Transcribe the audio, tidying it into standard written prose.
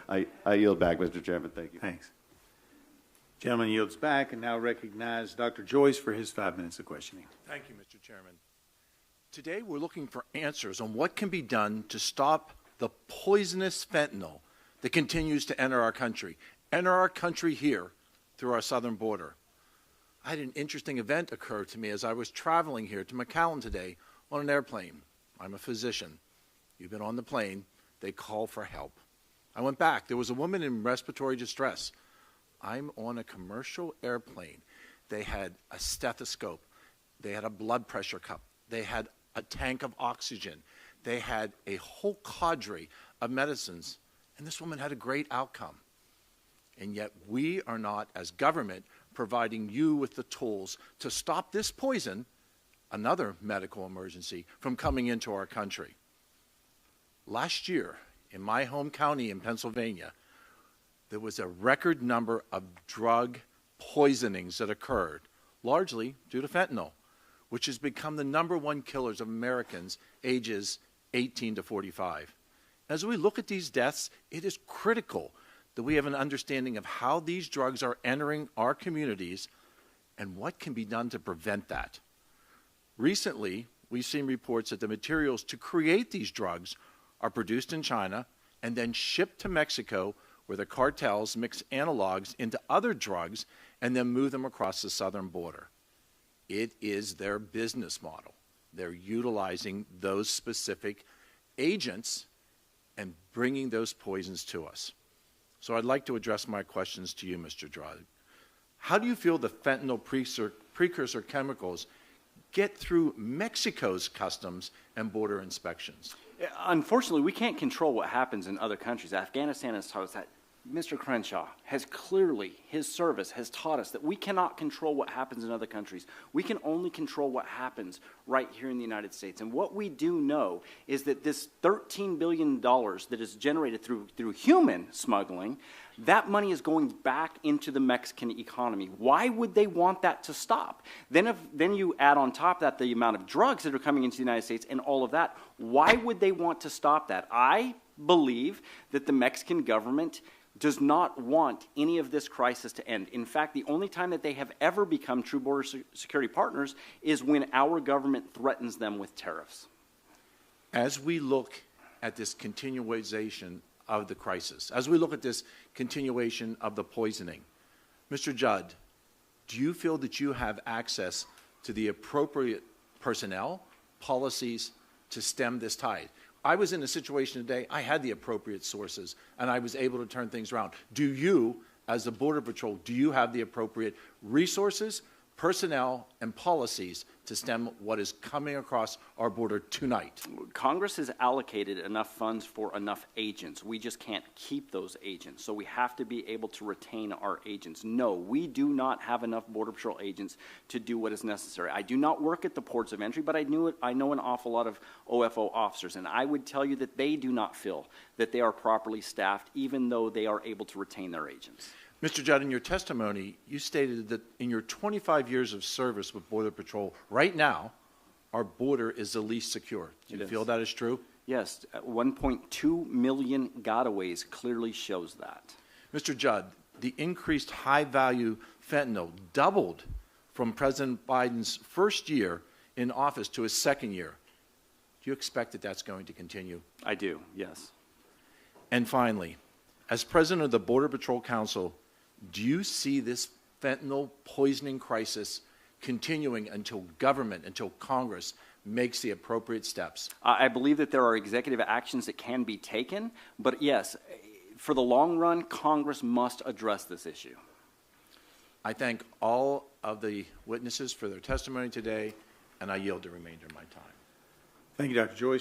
I yield back, Mr. Chairman. Thank you. Thanks. Gentleman yields back and now recognize Dr. Joyce for his 5 minutes of questioning. Thank you, Mr. Chairman. Today we're looking for answers on what can be done to stop the poisonous fentanyl that continues to enter our country here through our southern border. I had an interesting event occur to me as I was traveling here to McAllen today on an airplane. I'm a physician. You've been on the plane. They call for help. I went back. There was a woman in respiratory distress. I'm on a commercial airplane. They had a stethoscope. They had a blood pressure cup. They had a tank of oxygen. They had a whole cadre of medicines. And this woman had a great outcome. And yet we are not, as government, providing you with the tools to stop this poison, another medical emergency, from coming into our country. Last year, in my home county in Pennsylvania, there was a record number of drug poisonings that occurred, largely due to fentanyl, which has become the #1 killers of Americans ages 18 to 45. As we look at these deaths, it is critical that we have an understanding of how these drugs are entering our communities and what can be done to prevent that. Recently, we've seen reports that the materials to create these drugs are produced in China and then shipped to Mexico, where the cartels mix analogs into other drugs and then move them across the southern border. It is their business model. They're utilizing those specific agents and bringing those poisons to us. So I'd like to address my questions to you, Mr. Drug. How do you feel the fentanyl precursor chemicals get through Mexico's customs and border inspections? Unfortunately, we can't control what happens in other countries. Afghanistan has taught us that. Mr. Crenshaw has clearly, his service has taught us that we cannot control what happens in other countries. We can only control what happens right here in the United States. And what we do know is that this $13 billion that is generated through human smuggling, that money is going back into the Mexican economy. Why would they want that to stop? Then you add on top of that the amount of drugs that are coming into the United States and all of that. Why would they want to stop that? I believe that the Mexican government does not want any of this crisis to end. In fact, the only time that they have ever become true border security partners is when our government threatens them with tariffs. As we look at this continuation of the crisis, as we look at this continuation of the poisoning, Mr. Judd, do you feel that you have access to the appropriate personnel, policies to stem this tide? I was in a situation today, I had the appropriate sources, and I was able to turn things around. Do you, as the Border Patrol, do you have the appropriate resources, personnel, and policies to stem what is coming across our border tonight? Congress has allocated enough funds for enough agents. We just can't keep those agents, so we have to be able to retain our agents. No, we do not have enough Border Patrol agents to do what is necessary. I do not work at the ports of entry, but I know an awful lot of OFO officers, and I would tell you that they do not feel that they are properly staffed, even though they are able to retain their agents. Mr. Judd, in your testimony, you stated that in your 25 years of service with Border Patrol, right now, our border is the least secure. Do you feel that is true? Yes, 1.2 million gotaways clearly shows that. Mr. Judd, the increased high-value fentanyl doubled from President Biden's first year in office to his second year. Do you expect that that's going to continue? I do, yes. And finally, as president of the Border Patrol Council, do you see this fentanyl poisoning crisis continuing until government, until Congress makes the appropriate steps? I believe that there are executive actions that can be taken, but yes, for the long run, Congress must address this issue. I thank all of the witnesses for their testimony today, and I yield the remainder of my time. Thank you, Dr. Joyce.